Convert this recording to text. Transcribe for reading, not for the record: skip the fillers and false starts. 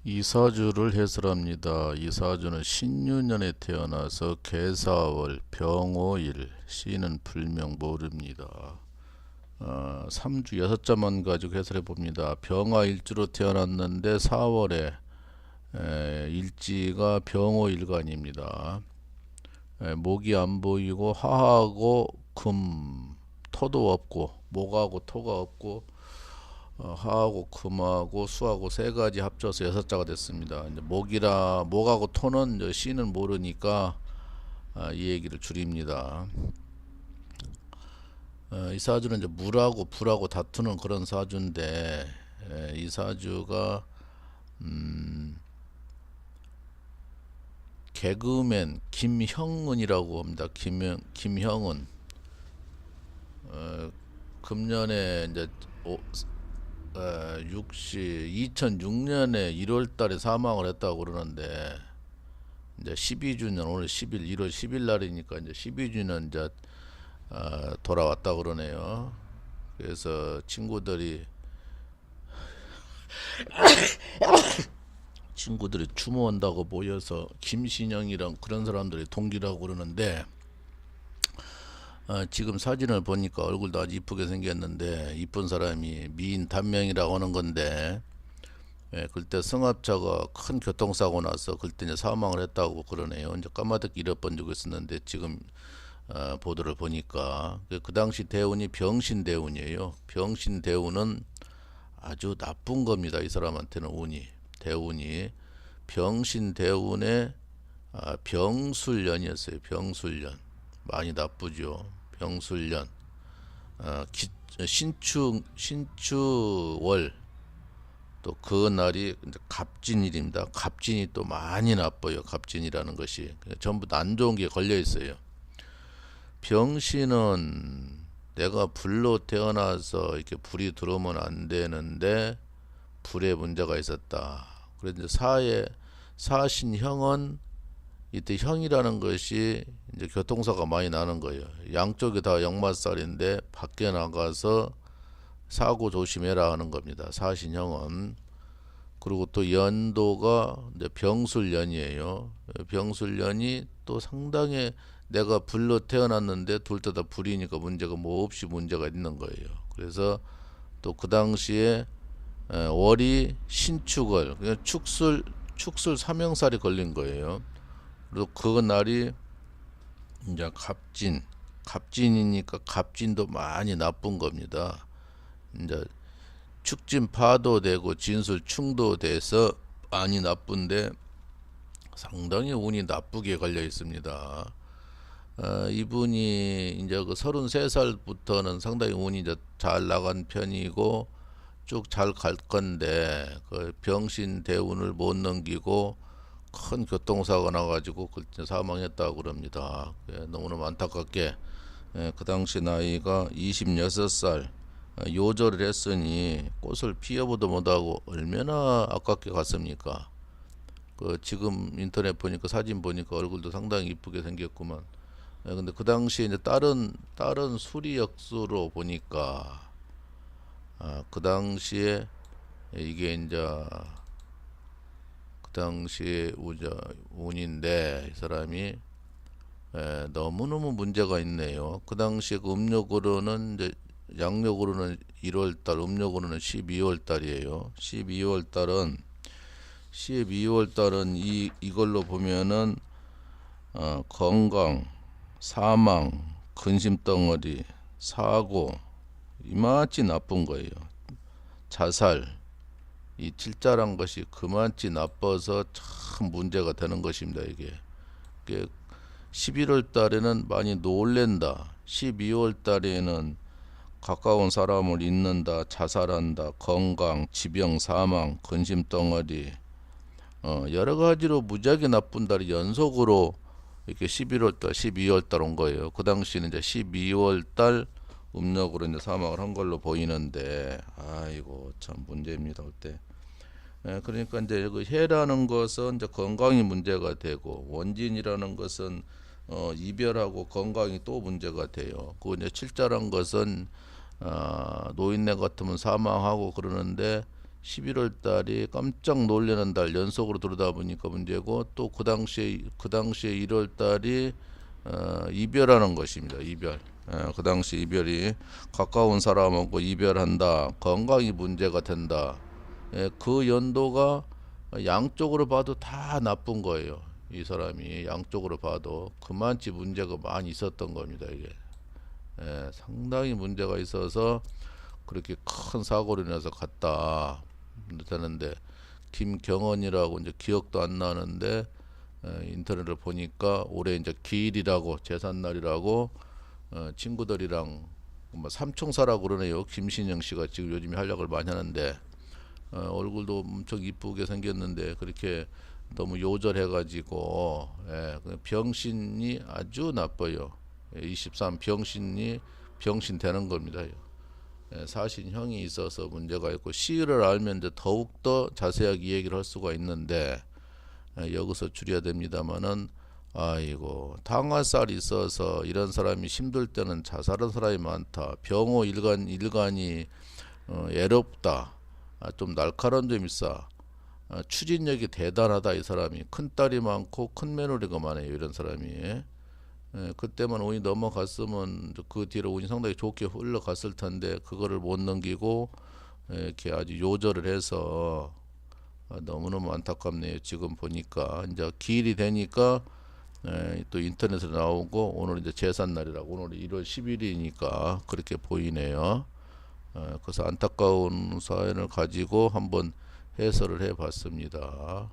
이사주를 해설합니다. 이사주는 신유년에 태어나서 개사월, 병오일, 시는 불명 모릅니다. 3주 6자만 가지고 해설해 봅니다. 병화일주로 태어났는데 4월에 일지가 병오일간입니다. 목이 안 보이고 화하고 금, 토도 없고 목하고 토가 없고 화하고 금하고 수하고 세 가지 합쳐서 6자가 됐습니다. 이제 목하고 토는 이제 씨는 모르니까 이 얘기를 줄입니다. 이 사주는 이제 물하고 불하고 다투는 그런 사주인데 이 사주가 개그맨 김형은이라고 합니다. 김형은 금년에 이제 2006년에 1월 달에 사망을 했다고 그러는데 이제 12주년 오늘 10일 1월 10일 날이니까 이제 12주년 이제 돌아왔다 그러네요. 그래서 친구들이 추모 온다고 모여서 김신영이랑 그런 사람들이 동기라고 그러는데 지금 사진을 보니까 얼굴도 아주 이쁘게 생겼는데 이쁜 사람이 미인 단명이라고 하는 건데 그때 승합차가 큰 교통사고 나서 그때 이제 사망을 했다고 그러네요. 이제 까마득히 잃어본 적이 있었는데 지금 보도를 보니까 그 당시 대운이 병신대운이에요. 병신대운은 아주 나쁜 겁니다. 이 사람한테는 대운이 병신대운의 병술년이었어요. 병술년 많이 나쁘죠. 병술년 신축월 또 그 날이 갑진일입니다. 갑진이 또 많이 나빠요. 갑진이라는 것이 전부 다 안 좋은 게 걸려 있어요. 병신은 내가 불로 태어나서 이렇게 불이 들어오면 안 되는데 불에 문제가 있었다. 그런데 사신형은 이때 형이라는 것이 이제 교통사가 많이 나는 거예요. 양쪽이 다 역마살인데 밖에 나가서 사고 조심해라 하는 겁니다. 사신형은. 그리고 또 연도가 이제 병술년이에요. 병술년이 또 상당히 내가 불로 태어났는데 둘 다 불이니까 문제가 뭐 없이 문제가 있는 거예요. 그래서 또 그 당시에 월이 신축월, 그냥 축술 삼형살이 걸린 거예요. 그리고 그 날이 이제 갑진이니까 갑진도 많이 나쁜 겁니다. 이제 축진파도 되고 진술충도 돼서 많이 나쁜데 상당히 운이 나쁘게 걸려 있습니다. 이분이 이제 그 33살부터는 상당히 운이 이제 잘 나간 편이고 쭉 잘 갈 건데 그 병신 대운을 못 넘기고 큰 교통사고가 나가지고 그때 사망했다고 그럽니다. 너무너무 안타깝게 그 당시 나이가 26살 요절을 했으니 꽃을 피워보도 못하고 얼마나 아깝게 갔습니까? 그 지금 인터넷 보니까 사진 보니까 얼굴도 상당히 이쁘게 생겼구만. 근데 그 당시에 이제 다른 수리 역수로 보니까 그 당시에 이게 이제 그 당시에 운인데 이 사람이 너무너무 문제가 있네요. 그 당시에 그 음력으로는 이제 양력으로는 1월달, 음력으로는 12월달이에요. 12월달은 이걸로 보면은 건강, 사망, 근심덩어리, 사고 이만치 나쁜 거예요. 자살, 이 칠자란 것이 그만치 나빠서 참 문제가 되는 것입니다. 이게 11월 달에는 많이 놀랜다. 12월 달에는 가까운 사람을 잊는다, 자살한다, 건강, 지병, 사망, 근심덩어리 여러 가지로 무지하게 나쁜 달이 연속으로 이렇게 11월 달, 12월 달 온 거예요. 그 당시는 이제 12월 달 음력으로 이제 사망을 한 걸로 보이는데 아이고 참 문제입니다. 그때. 그러니까 이제 그 해라는 것은 이제 건강이 문제가 되고 원진이라는 것은 이별하고 건강이 또 문제가 돼요. 그 이제 칠자란 것은 노인네 같으면 사망하고 그러는데 11월 달이 깜짝 놀라는 달 연속으로 들어다 보니까 문제고, 또 그 당시에 1월 달이 이별하는 것입니다. 이별. 그 당시 이별이 가까운 사람하고 이별한다. 건강이 문제가 된다. 그 연도가 양쪽으로 봐도 다 나쁜 거예요. 이 사람이 양쪽으로 봐도 그만치 문제가 많이 있었던 겁니다. 이게 상당히 문제가 있어서 그렇게 큰 사고로 인해서 갔다 되는데, 김경원이라고 이제 기억도 안 나는데 인터넷을 보니까 올해 이제 기일이라고 제삿날이라고 친구들이랑 뭐 삼총사라고 그러네요. 김신영 씨가 지금 요즘에 활약을 많이 하는데 얼굴도 엄청 이쁘게 생겼는데 그렇게 너무 요절해가지고 병신이 아주 나빠요. 23 병신이 병신 되는 겁니다. 사신형이 있어서 문제가 있고, 시를 알면 이제 더욱더 자세하게 이 얘기를 할 수가 있는데 여기서 줄여야 됩니다만은, 아이고 당화살이 있어서 이런 사람이 힘들 때는 자살한 사람이 많다. 병호 일간이 애롭다. 좀 날카로운 점이 있어. 추진력이 대단하다. 이 사람이 큰딸이 많고 큰 며느리가 많아요. 이런 사람이. 그때만 운이 넘어갔으면 그 뒤로 운이 상당히 좋게 흘러갔을 텐데 그거를 못 넘기고 이렇게 아주 요절을 해서 너무너무 안타깝네요. 지금 보니까 이제 기일이 되니까 또 인터넷에 나오고, 오늘 이제 제삿날이라고, 오늘 1월 10일이니까 그렇게 보이네요. 그래서 안타까운 사연을 가지고 한번 해설을 해봤습니다.